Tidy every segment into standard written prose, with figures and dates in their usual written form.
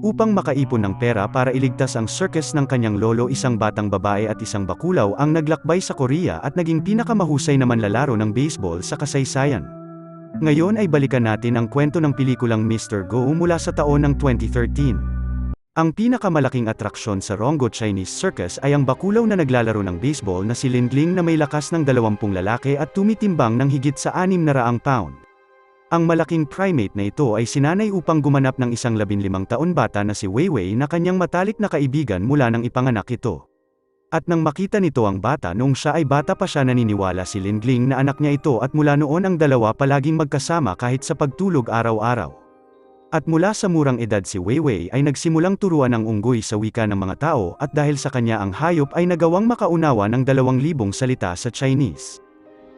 Upang makaipon ng pera para iligtas ang circus ng kanyang lolo, isang batang babae at isang bakulaw ang naglakbay sa Korea at naging pinakamahusay na manlalaro ng baseball sa kasaysayan. Ngayon ay balikan natin ang kwento ng pelikulang Mr. Go mula sa taon ng 2013. Ang pinakamalaking atraksyon sa Rongo Chinese Circus ay ang bakulaw na naglalaro ng baseball na si Lindling na may lakas ng 20 lalaki at tumitimbang ng higit sa 600 pound. Ang malaking primate na ito ay sinanay upang gumanap ng isang 15 taon bata na si Weiwei na kanyang matalik na kaibigan mula nang ipanganak ito. At nang makita nito ang bata noong siya ay bata pa, siya naniniwala si Lindling na anak niya ito at mula noon ang dalawa palaging magkasama kahit sa pagtulog araw-araw. At mula sa murang edad si Weiwei ay nagsimulang turuan ang unggoy sa wika ng mga tao at dahil sa kanya ang hayop ay nagawang makaunawa ng 2,000 salita sa Chinese.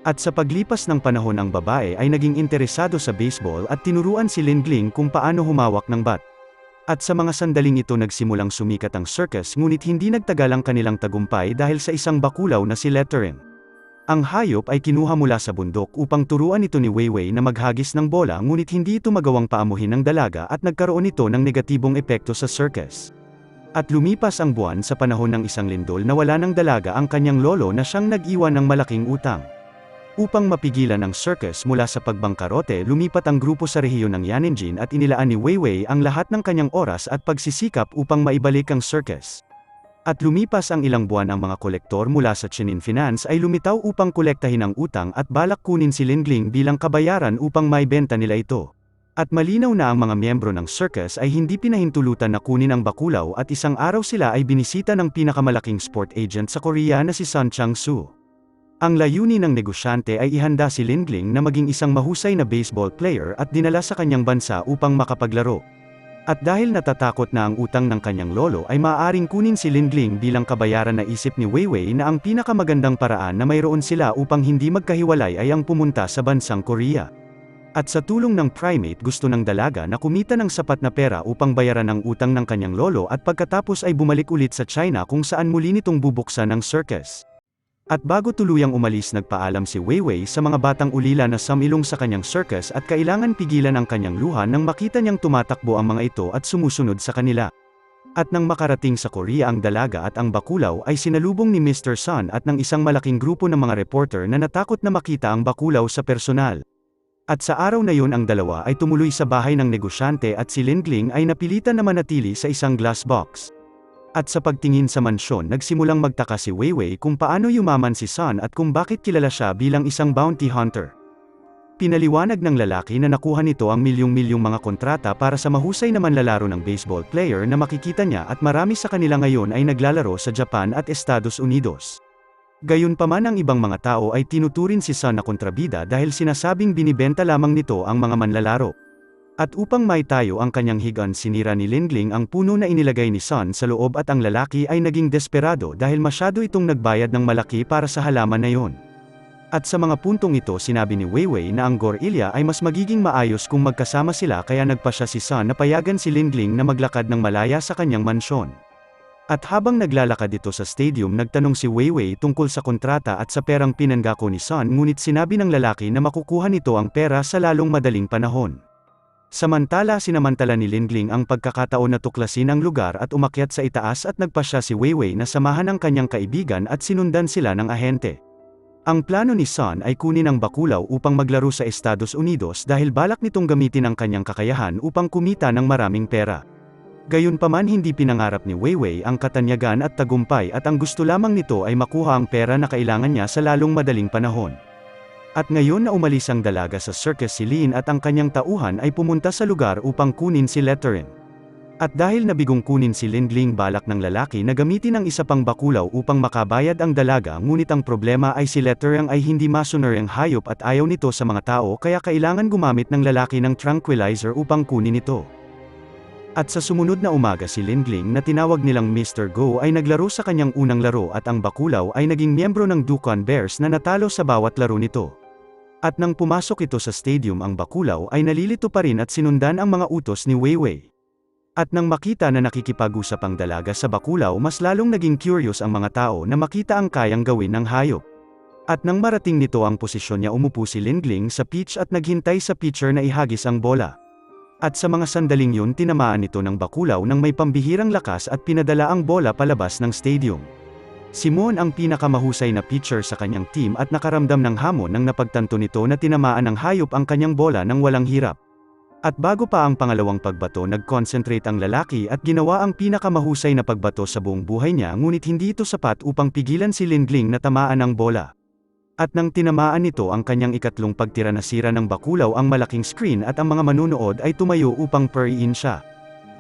At sa paglipas ng panahon ang babae ay naging interesado sa baseball at tinuruan si Lindling kung paano humawak ng bat. At sa mga sandaling ito nagsimulang sumikat ang circus, ngunit hindi nagtagal ang kanilang tagumpay dahil sa isang bakulaw na si Lettering. Ang hayop ay kinuha mula sa bundok upang turuan ito ni Weiwei na maghagis ng bola, ngunit hindi ito magawang paamuhin ng dalaga at nagkaroon ito ng negatibong epekto sa circus. At lumipas ang buwan, sa panahon ng isang lindol na wala ng dalaga ang kanyang lolo na siyang nag-iwan ng malaking utang. Upang mapigilan ang circus mula sa pagbangkarote, lumipat ang grupo sa rehiyon ng Yanenjin at inilaan ni Weiwei ang lahat ng kanyang oras at pagsisikap upang maibalik ang circus. At lumipas ang ilang buwan, ang mga kolektor mula sa Chenin Finance ay lumitaw upang kolektahin ang utang at balak kunin si Lindling bilang kabayaran upang maibenta nila ito. At malinaw na ang mga miyembro ng circus ay hindi pinahintulutan na kunin ang bakulaw at isang araw sila ay binisita ng pinakamalaking sport agent sa Korea na si Sun Chang-soo. Ang layunin ng negosyante ay ihanda si Lindling na maging isang mahusay na baseball player at dinala sa kanyang bansa upang makapaglaro. At dahil natatakot na ang utang ng kanyang lolo ay maaaring kunin si Lindling bilang kabayaran, na isip ni Weiwei na ang pinakamagandang paraan na mayroon sila upang hindi magkahiwalay ay ang pumunta sa bansang Korea. At sa tulong ng primate, gusto ng dalaga na kumita ng sapat na pera upang bayaran ang utang ng kanyang lolo at pagkatapos ay bumalik ulit sa China kung saan muli nitong bubuksan ang circus. At bago tuluyang umalis, nagpaalam si Weiwei sa mga batang ulila na sumilong sa kanyang circus at kailangan pigilan ang kanyang luha nang makita niyang tumatakbo ang mga ito at sumusunod sa kanila. At nang makarating sa Korea, ang dalaga at ang bakulaw ay sinalubong ni Mr. Sun at ng isang malaking grupo ng mga reporter na natakot na makita ang bakulaw sa personal. At sa araw na yun ang dalawa ay tumuloy sa bahay ng negosyante at si Lindling ay napilitan na manatili sa isang glass box. At sa pagtingin sa mansyon, nagsimulang magtaka si Weiwei kung paano yumaman si Sun at kung bakit kilala siya bilang isang bounty hunter. Pinaliwanag ng lalaki na nakuha nito ang milyong-milyong mga kontrata para sa mahusay na manlalaro ng baseball player na makikita niya at marami sa kanila ngayon ay naglalaro sa Japan at Estados Unidos. Gayunpaman, ang ibang mga tao ay tinuturin si Sun na kontrabida dahil sinasabing binibenta lamang nito ang mga manlalaro. At upang maitayo ang kanyang higan, sinira ni Lindling ang puno na inilagay ni Sun sa loob at ang lalaki ay naging desperado dahil masyado itong nagbayad ng malaki para sa halaman na yon. At sa mga puntong ito, sinabi ni Weiwei na ang Gorilya ay mas magiging maayos kung magkasama sila, kaya nagpasya si Sun na payagan si Lindling na maglakad ng malaya sa kanyang mansyon. At habang naglalakad ito sa stadium, nagtanong si Weiwei tungkol sa kontrata at sa perang pinanggako ni Sun, ngunit sinabi ng lalaki na makukuha nito ang pera sa lalong madaling panahon. Samantala, sinamantala ni Lindling ang pagkakataon na tuklasin ang lugar at umakyat sa itaas at nagpasya si Weiwei na samahan ang kanyang kaibigan at sinundan sila ng ahente. Ang plano ni Sun ay kunin ang bakulaw upang maglaro sa Estados Unidos dahil balak nitong gamitin ang kanyang kakayahan upang kumita ng maraming pera. Gayunpaman, hindi pinangarap ni Weiwei ang katanyagan at tagumpay, at ang gusto lamang nito ay makuha ang pera na kailangan niya sa lalong madaling panahon. At ngayon na umalis ang dalaga sa circus, si Lin at ang kanyang tauhan ay pumunta sa lugar upang kunin si Lettering. At dahil nabigong kunin si Lindling, balak ng lalaki na gamitin ang isa pang bakulaw upang makabayad ang dalaga, ngunit ang problema ay si Lettering ay hindi masunury ang hayop at ayaw nito sa mga tao, kaya kailangan gumamit ng lalaki ng tranquilizer upang kunin ito. At sa sumunod na umaga, si Lindling na tinawag nilang Mr. Go ay naglaro sa kanyang unang laro at ang bakulaw ay naging miyembro ng Dukhan Bears na natalo sa bawat laro nito. At nang pumasok ito sa stadium, ang bakulaw ay nalilito pa rin at sinundan ang mga utos ni Weiwei. At nang makita na nakikipag-usap ang dalaga sa bakulaw, mas lalong naging curious ang mga tao na makita ang kayang gawin ng hayop. At nang marating nito ang posisyon niya, umupo si Lindling sa pitch at naghintay sa pitcher na ihagis ang bola. At sa mga sandaling yun tinamaan ito ng bakulaw ng may pambihirang lakas at pinadala ang bola palabas ng stadium. Si Moon ang pinakamahusay na pitcher sa kanyang team at nakaramdam ng hamon nang napagtanto nito na tinamaan ng hayop ang kanyang bola ng walang hirap. At bago pa ang pangalawang pagbato nag-concentrate ang lalaki at ginawa ang pinakamahusay na pagbato sa buong buhay niya ngunit hindi ito sapat upang pigilan si Lindling na tamaan ng bola. At nang tinamaan nito ang kanyang ikatlong pagtira nasira ng bakulaw ang malaking screen at ang mga manunood ay tumayo upang puriin siya.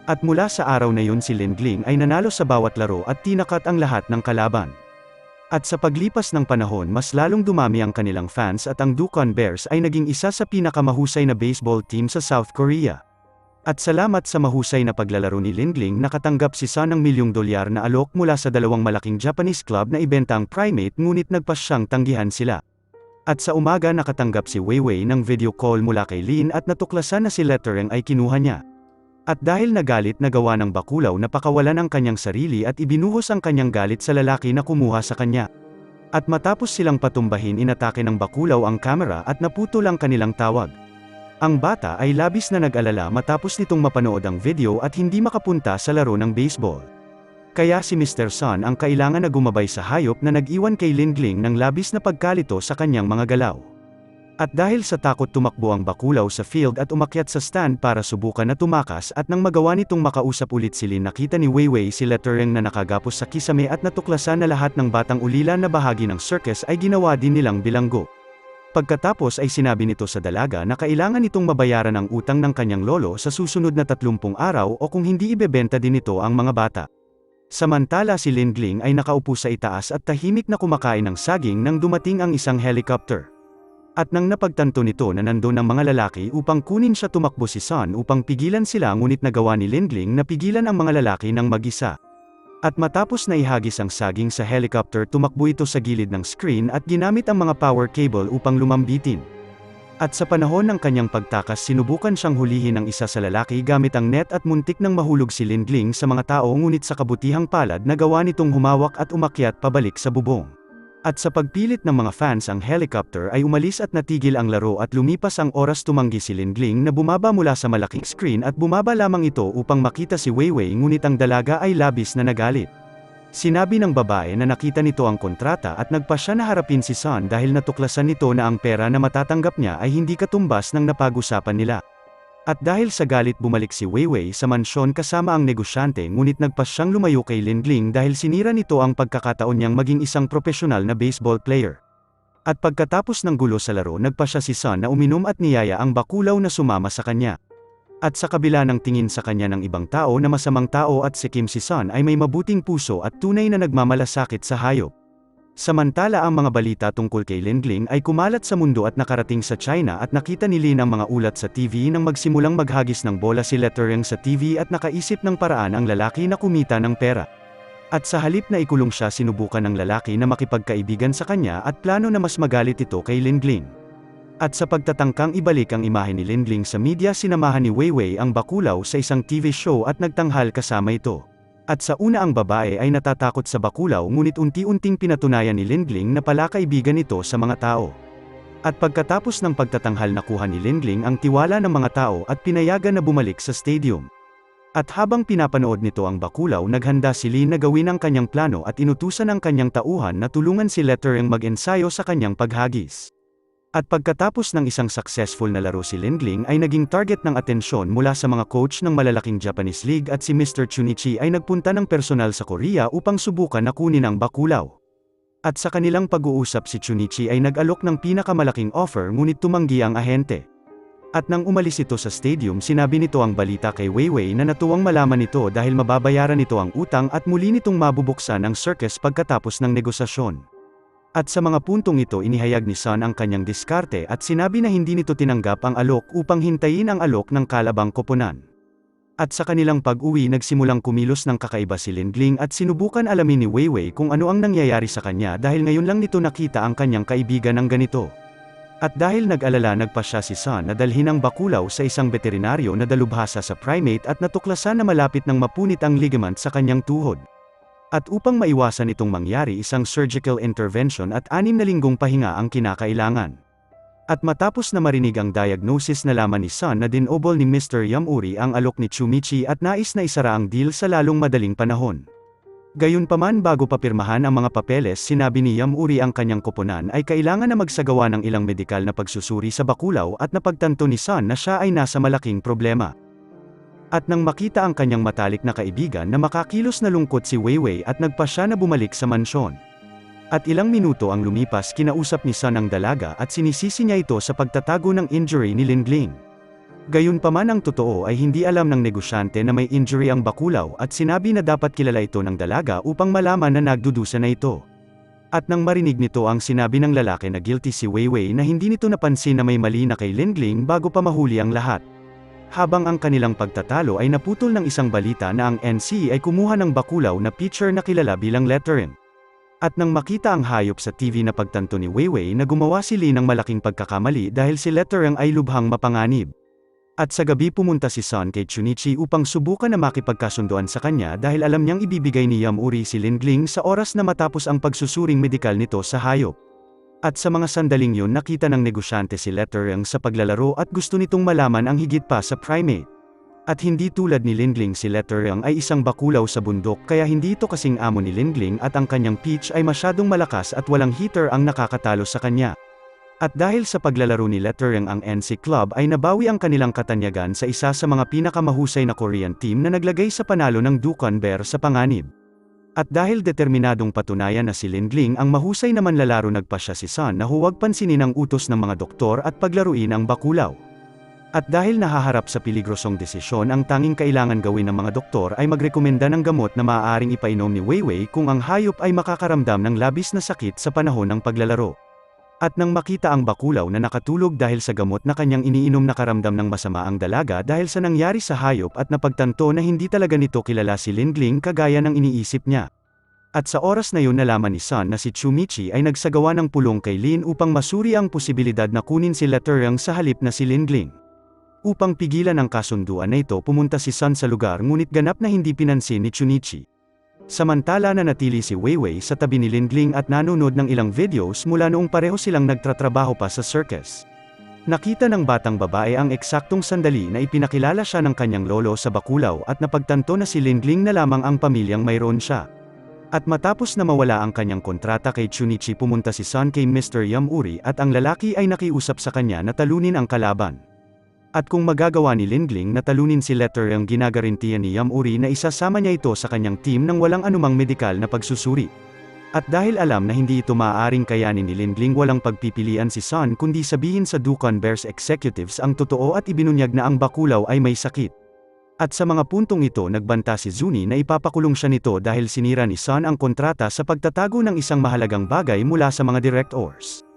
At mula sa araw na yun si Lindling ay nanalo sa bawat laro at tinakat ang lahat ng kalaban. At sa paglipas ng panahon mas lalong dumami ang kanilang fans at ang Dukhan Bears ay naging isa sa pinakamahusay na baseball team sa South Korea. At salamat sa mahusay na paglalaro ni Lindling nakatanggap si Son ng $1,000,000 na alok mula sa dalawang malaking Japanese club na ibenta ang Primate ngunit nagpas siyang tanggihan sila. At sa umaga nakatanggap si Weiwei ng video call mula kay Lin at natuklasan na si Lettereng ay kinuha niya. At dahil nagalit nagawa ng bakulaw na pakawalan ang kanyang sarili at ibinuhos ang kanyang galit sa lalaki na kumuha sa kanya. At matapos silang patumbahin inatake ng bakulaw ang kamera at naputol ang kanilang tawag. Ang bata ay labis na nag-alala matapos nitong mapanood ang video at hindi makapunta sa laro ng baseball. Kaya si Mr. Son ang kailangan na gumabay sa hayop na nag-iwan kay Lindling ng labis na pagkalito sa kanyang mga galaw. At dahil sa takot tumakbo ang bakulaw sa field at umakyat sa stand para subukan na tumakas at nang magawa nitong makausap ulit si Lin nakita ni Weiwei si Lettereng na nakagapos sa kisame at natuklasan na lahat ng batang ulila na bahagi ng circus ay ginawa din nilang bilanggo. Pagkatapos ay sinabi nito sa dalaga na kailangan itong mabayaran ang utang ng kanyang lolo sa susunod na 30 araw o kung hindi ibebenta din ito ang mga bata. Samantala si Lindling ay nakaupo sa itaas at tahimik na kumakain ng saging nang dumating ang isang helicopter. At nang napagtanto nito na nandun ang mga lalaki upang kunin siya tumakbo si Son upang pigilan sila ngunit nagawa ni Lindling na pigilan ang mga lalaki ng mag-isa. At matapos na ihagis ang saging sa helicopter tumakbo ito sa gilid ng screen at ginamit ang mga power cable upang lumambitin. At sa panahon ng kanyang pagtakas sinubukan siyang hulihin ng isa sa lalaki gamit ang net at muntik nang mahulog si Lindling sa mga tao ngunit sa kabutihang palad nagawa nitong humawak at umakyat pabalik sa bubong. At sa pagpilit ng mga fans ang helicopter ay umalis at natigil ang laro at lumipas ang oras tumanggi si Lindling na bumaba mula sa malaking screen at bumaba lamang ito upang makita si Weiwei ngunit ang dalaga ay labis na nagalit. Sinabi ng babae na nakita nito ang kontrata at nagpa siya na harapin si Son dahil natuklasan nito na ang pera na matatanggap niya ay hindi katumbas ng napag-usapan nila. At dahil sa galit bumalik si Weiwei sa mansyon kasama ang negosyante ngunit nagpas siyang lumayo kay Lindling dahil sinira nito ang pagkakataon niyang maging isang profesional na baseball player. At pagkatapos ng gulo sa laro nagpa siya si Son na uminom at niyaya ang bakulaw na sumama sa kanya. At sa kabila ng tingin sa kanya ng ibang tao na masamang tao at si Kim si Son ay may mabuting puso at tunay na nagmamalasakit sa hayop. Samantala ang mga balita tungkol kay Lindling ay kumalat sa mundo at nakarating sa China at nakita ni Lin ang mga ulat sa TV nang magsimulang maghagis ng bola si Lettereng sa TV at nakaisip ng paraan ang lalaki na kumita ng pera. At sa halip na ikulong siya sinubukan ng lalaki na makipagkaibigan sa kanya at plano na mas magalit ito kay Lindling. At sa pagtatangkang ibalik ang imahe ni Lindling sa media sinamahan ni Weiwei ang bakulaw sa isang TV show at nagtanghal kasama ito. At sa una ang babae ay natatakot sa bakulaw ngunit unti-unting pinatunayan ni Lindling na pala kaibigan ito sa mga tao. At pagkatapos ng pagtatanghal nakuha ni Lindling ang tiwala ng mga tao at pinayagan na bumalik sa stadium. At habang pinapanood nito ang bakulaw naghanda si Lin na gawin ang kanyang plano at inutusan ang kanyang tauhan na tulungan si Lettereng mag-ensayo sa kanyang paghagis. At pagkatapos ng isang successful na laro si Lindling ay naging target ng atensyon mula sa mga coach ng malalaking Japanese League at si Mr. Chunichi ay nagpunta ng personal sa Korea upang subukan na kunin ang bakulaw. At sa kanilang pag-uusap si Chunichi ay nag-alok ng pinakamalaking offer ngunit tumanggi ang ahente. At nang umalis ito sa stadium sinabi nito ang balita kay Weiwei na natuwang malaman nito dahil mababayaran nito ang utang at muli nitong mabubuksan ang circus pagkatapos ng negosasyon. At sa mga puntong ito inihayag ni Son ang kanyang diskarte at sinabi na hindi nito tinanggap ang alok upang hintayin ang alok ng kalabang koponan. At sa kanilang pag-uwi nagsimulang kumilos ng kakaiba si Lindling at sinubukan alamin ni Weiwei kung ano ang nangyayari sa kanya dahil ngayon lang nito nakita ang kanyang kaibigan ng ganito. At dahil nag-alala nagpa siya si Son na dalhin ang bakulaw sa isang veterinaryo na dalubhasa sa primate at natuklasan na malapit nang mapunit ang ligament sa kanyang tuhod. At upang maiwasan itong mangyari isang surgical intervention at 6 na linggong pahinga ang kinakailangan. At matapos na marinig ang diagnosis nalaman ni Sun na dinobol ni Mr. Yamuri ang alok ni Tsumichi at nais na isara ang deal sa lalong madaling panahon. Gayunpaman bago papirmahan ang mga papeles sinabi ni Yamuri ang kanyang koponan ay kailangan na magsagawa ng ilang medikal na pagsusuri sa Bacurau at napagtanto ni Sun na siya ay nasa malaking problema. At nang makita ang kanyang matalik na kaibigan na makakilos na lungkot si Weiwei at nagpa siya na bumalik sa mansyon. At ilang minuto ang lumipas kinausap ni Sun ang dalaga at sinisisi niya ito sa pagtatago ng injury ni Lingling. Gayunpaman ang totoo ay hindi alam ng negosyante na may injury ang Bacurau at sinabi na dapat kilala ito ng dalaga upang malaman na nagdudusa na ito. At nang marinig nito ang sinabi ng lalaki na guilty si Weiwei na hindi nito napansin na may mali na kay Lingling bago pa mahuli ang lahat. Habang ang kanilang pagtatalo ay naputol ng isang balita na ang NC ay kumuha ng Bacurau na pitcher na kilala bilang Letterin. At nang makita ang hayop sa TV na pagtanto ni Weiwei na gumawa si Lee ng malaking pagkakamali dahil si Letterang ay lubhang mapanganib. At sa gabi pumunta si Sun kay Chunichi upang subukan na makipagkasunduan sa kanya dahil alam niyang ibibigay ni Yamuri si Lingling sa oras na matapos ang pagsusuring medikal nito sa hayop. At sa mga sandaling yun nakita ng negosyante si Letterang sa paglalaro at gusto nitong malaman ang higit pa sa primate. At hindi tulad ni Lingling si Letterang ay isang Bacurau sa bundok kaya hindi ito kasing amo ni Lingling at ang kanyang pitch ay masyadong malakas at walang hitter ang nakakatalo sa kanya. At dahil sa paglalaro ni Letterang ang NC Club ay nabawi ang kanilang katanyagan sa isa sa mga pinakamahusay na Korean team na naglagay sa panalo ng Dukhan Bear sa panganib. At dahil determinadong patunayan na si Lingling ang mahusay na manlalaro nagpa siya si Sun na huwag pansinin ang utos ng mga doktor at paglaruin ang Bacurau. At dahil nahaharap sa peligrosong desisyon ang tanging kailangan gawin ng mga doktor ay magrekomenda ng gamot na maaaring ipainom ni Weiwei kung ang hayop ay makakaramdam ng labis na sakit sa panahon ng paglalaro. At nang makita ang Bacurau na nakatulog dahil sa gamot na kanyang iniinom nakaramdam ng masama ang dalaga dahil sa nangyari sa hayop at napagtanto na hindi talaga nito kilala si Lingling kagaya ng iniisip niya. At sa oras na yun nalaman ni Sun na si Tsumichi ay nagsagawa ng pulong kay Lin upang masuri ang posibilidad na kunin si Letterang sa halip na si Lingling. Upang pigilan ang kasunduan na ito pumunta si Sun sa lugar ngunit ganap na hindi pinansin ni Chunichi. Samantala nanatili si Weiwei sa tabi ni Lingling at nanonood ng ilang videos mula noong pareho silang nagtatrabaho pa sa circus. Nakita ng batang babae ang eksaktong sandali na ipinakilala siya ng kanyang lolo sa Bacurau at napagtanto na si Lingling na lamang ang pamilyang mayroon siya. At matapos na mawala ang kanyang kontrata kay Chunichi pumunta si Sun kay Mr. Yamuri at ang lalaki ay nakiusap sa kanya na talunin ang kalaban. At kung magagawa ni Lingling na talunin si Letterang ginagarantiyan ni Yamuri na isasama niya ito sa kanyang team nang walang anumang medikal na pagsusuri. At dahil alam na hindi ito maaaring kayanin ni Lingling walang pagpipilian si Sun kundi sabihin sa Dukhan Bears executives ang totoo at ibinunyag na ang Bacurau ay may sakit. At sa mga puntong ito nagbanta si Zuni na ipapakulong siya nito dahil sinira ni Sun ang kontrata sa pagtatago ng isang mahalagang bagay mula sa mga directors.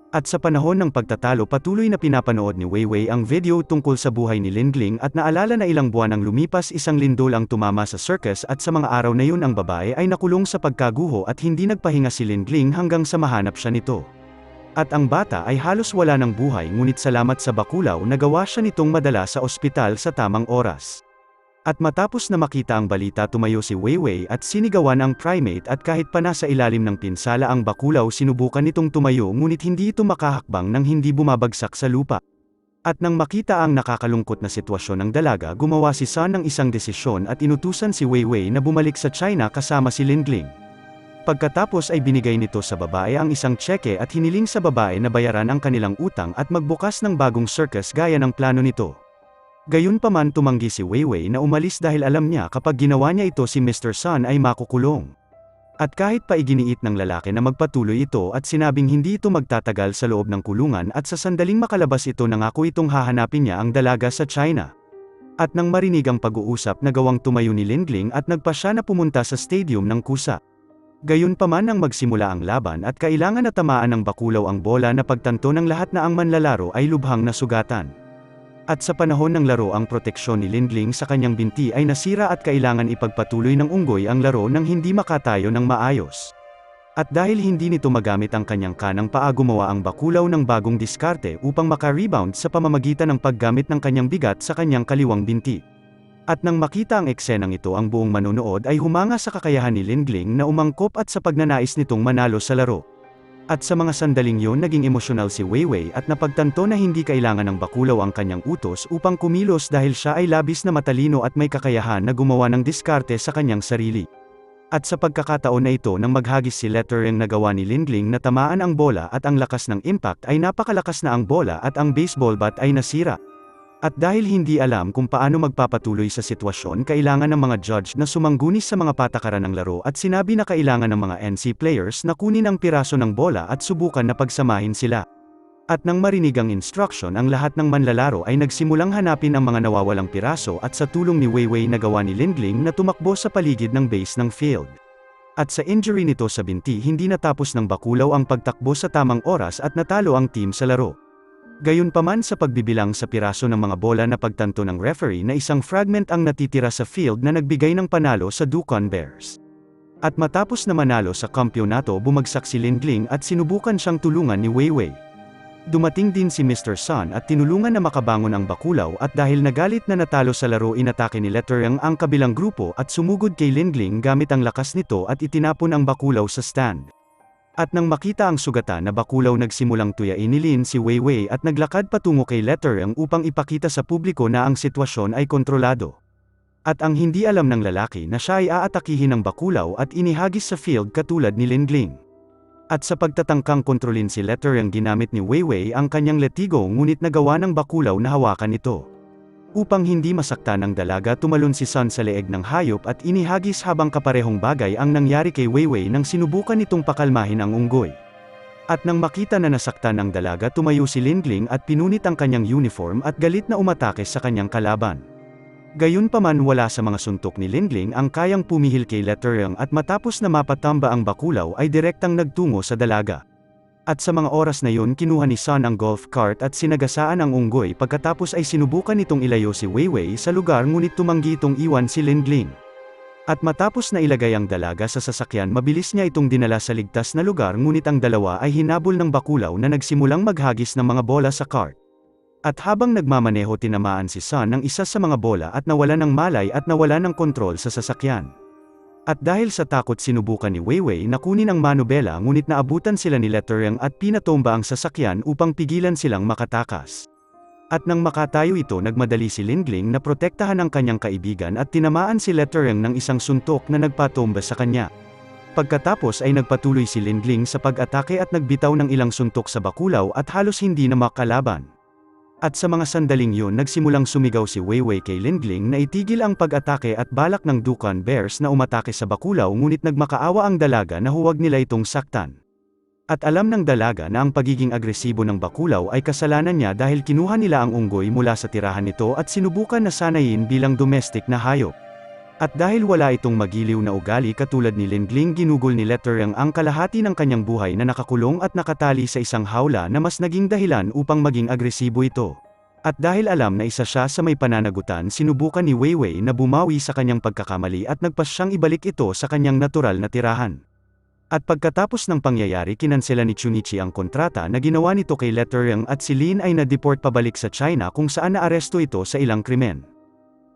At sa panahon ng pagtatalo patuloy na pinapanood ni Weiwei ang video tungkol sa buhay ni Lingling at naalala na ilang buwan ang lumipas isang lindol ang tumama sa circus at sa mga araw na yun ang babae ay nakulong sa pagkaguho at hindi nagpahinga si Lingling hanggang sa mahanap siya nito. At ang bata ay halos wala ng buhay ngunit salamat sa Bacurau nagawa siya nitong madala sa ospital sa tamang oras. At matapos na makita ang balita tumayo si Weiwei at sinigawan ang primate at kahit pa nasa ilalim ng pinsala ang Bacurau sinubukan nitong tumayo ngunit hindi ito makahakbang nang hindi bumabagsak sa lupa. At nang makita ang nakakalungkot na sitwasyon ng dalaga gumawa si Sun ng isang desisyon at inutusan si Weiwei na bumalik sa China kasama si Lingling. Pagkatapos ay binigay nito sa babae ang isang tseke at hiniling sa babae na bayaran ang kanilang utang at magbukas ng bagong circus gaya ng plano nito. Gayunpaman tumanggi si Weiwei na umalis dahil alam niya kapag ginawa niya ito si Mr. Sun ay makukulong. At kahit pa iginiit ng lalaki na magpatuloy ito at sinabing hindi ito magtatagal sa loob ng kulungan at sa sandaling makalabas ito nangako itong hahanapin niya ang dalaga sa China. At nang marinig ang pag-uusap nagawang tumayo ni Lingling at nagpa siya na pumunta sa stadium ng kusa. Gayunpaman nang magsimula ang laban at kailangan na tamaan ng Bacurau ang bola na pagtanto ng lahat na ang manlalaro ay lubhang nasugatan. At sa panahon ng laro ang proteksyon ni Lingling sa kanyang binti ay nasira at kailangan ipagpatuloy ng unggoy ang laro nang hindi makatayo ng maayos. At dahil hindi nito magamit ang kanyang kanang paa gumawa ang Bacurau ng bagong diskarte upang maka-rebound sa pamamagitan ng paggamit ng kanyang bigat sa kanyang kaliwang binti. At nang makita ang eksenang ito ang buong manonood ay humanga sa kakayahan ni Lingling na umangkop at sa pagnanais nitong manalo sa laro. At sa mga sandaling yon naging emosyonal si Weiwei at napagtanto na hindi kailangan ng Bakulaw ang kanyang utos upang kumilos dahil siya ay labis na matalino at may kakayahan na gumawa ng diskarte sa kanyang sarili. At sa pagkakataon na ito nang maghagis si Lettering na gawa ni Lingling na tamaan ang bola at ang lakas ng impact ay napakalakas na ang bola at ang baseball bat ay nasira. At dahil hindi alam kung paano magpapatuloy sa sitwasyon kailangan ng mga judge na sumanggunis sa mga patakaran ng laro at sinabi na kailangan ng mga NC players na kunin ang piraso ng bola at subukan na pagsamahin sila. At nang marinig ang instruction ang lahat ng manlalaro ay nagsimulang hanapin ang mga nawawalang piraso at sa tulong ni Weiwei nagawa ni Lingling na tumakbo sa paligid ng base ng field. At sa injury nito sa binti hindi natapos ng Bakulaw ang pagtakbo sa tamang oras at natalo ang team sa laro. Gayunpaman sa pagbibilang sa piraso ng mga bola na pagtanto ng referee na isang fragment ang natitira sa field na nagbigay ng panalo sa Dukon Bears. At matapos na manalo sa kampyonato bumagsak si Lingling at sinubukan siyang tulungan ni Weiwei. Dumating din si Mr. Sun at tinulungan na makabangon ang Bakulaw at dahil nagalit na natalo sa laro inatake ni Lettering ang kabilang grupo at sumugod kay Lingling gamit ang lakas nito at itinapon ang Bakulaw sa stand. At nang makita ang sugatan na Bakulaw nagsimulang tuyain ni Lin si Weiwei at naglakad patungo kay Lettering upang ipakita sa publiko na ang sitwasyon ay kontrolado. At ang hindi alam ng lalaki na siya ay aatakihin ng Bakulaw at inihagis sa field katulad ni Lingling. At sa pagtatangkang kontrolin si Lettering ginamit ni Weiwei ang kanyang letigo ngunit nagawa ng Bakulaw na hawakan ito. Upang hindi masaktan ng dalaga tumalon si Sun sa leeg ng hayop at inihagis habang kaparehong bagay ang nangyari kay Weiwei nang sinubukan nitong pakalmahin ang unggoy. At nang makita na nasaktan ang dalaga tumayo si Lingling at pinunit ang kanyang uniform at galit na umatake sa kanyang kalaban. Gayunpaman wala sa mga suntok ni Lingling ang kayang pumihil kay Lettering at matapos na mapatamba ang Bakulaw ay direktang nagtungo sa dalaga. At sa mga oras na yun kinuha ni Sun ang golf cart at sinagasaan ang unggoy pagkatapos ay sinubukan nitong ilayo si Weiwei sa lugar ngunit tumanggi itong iwan si Lingling. At matapos na ilagay ang dalaga sa sasakyan mabilis niya itong dinala sa ligtas na lugar ngunit ang dalawa ay hinabol ng Bakulaw na nagsimulang maghagis ng mga bola sa cart. At habang nagmamaneho tinamaan si Sun ng isa sa mga bola at nawala ng malay at nawala ng kontrol sa sasakyan. At dahil sa takot sinubukan ni Weiwei na kunin ang manubela ngunit naabutan sila ni Lettering at pinatomba ang sasakyan upang pigilan silang makatakas. At nang makatayo ito nagmadali si Lingling na protektahan ang kanyang kaibigan at tinamaan si Lettering ng isang suntok na nagpatomba sa kanya. Pagkatapos ay nagpatuloy si Lingling sa pag-atake at nagbitaw ng ilang suntok sa Bakulaw at halos hindi na makalaban. At sa mga sandaling yun nagsimulang sumigaw si Weiwei kay Lingling na itigil ang pag-atake at balak ng Dukon Bears na umatake sa Bakulaw ngunit nagmakaawa ang dalaga na huwag nila itong saktan. At alam ng dalaga na ang pagiging agresibo ng Bakulaw ay kasalanan niya dahil kinuha nila ang unggoy mula sa tirahan nito at sinubukan na sanayin bilang domestic na hayop. At dahil wala itong magiliw na ugali katulad ni Lingling ginugol ni Lettering ang kalahati ng kanyang buhay na nakakulong at nakatali sa isang hawla na mas naging dahilan upang maging agresibo ito. At dahil alam na isa siya sa may pananagutan sinubukan ni Weiwei na bumawi sa kanyang pagkakamali at nagpasyang ibalik ito sa kanyang natural na tirahan. At pagkatapos ng pangyayari kinansela ni Chunichi ang kontrata na ginawa nito kay Lettering at si Lin ay na-deport pabalik sa China kung saan naaresto ito sa ilang krimen.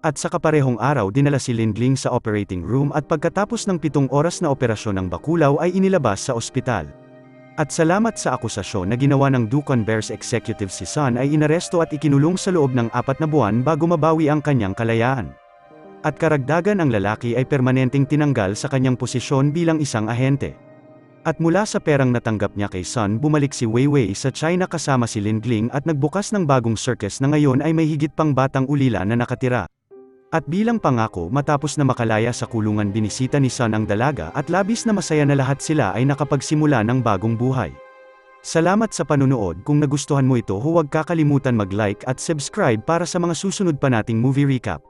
At sa kaparehong araw dinala si Lingling sa operating room at pagkatapos ng 7 oras na operasyon ng Bakulaw ay inilabas sa ospital. At salamat sa akusasyon na ginawa ng Dukon Bears executive si Sun ay inaresto at ikinulong sa loob ng 4 na buwan bago mabawi ang kanyang kalayaan. At karagdagan ang lalaki ay permanenteng tinanggal sa kanyang posisyon bilang isang ahente. At mula sa perang natanggap niya kay Sun bumalik si Weiwei sa China kasama si Lingling at nagbukas ng bagong circus na ngayon ay may higit pang batang ulila na nakatira. At bilang pangako matapos na makalaya sa kulungan binisita ni Sun ang dalaga at labis na masaya na lahat sila ay nakapagsimula ng bagong buhay. Salamat sa panunood. Kung nagustuhan mo ito huwag kakalimutan mag-like at subscribe para sa mga susunod pa nating movie recap.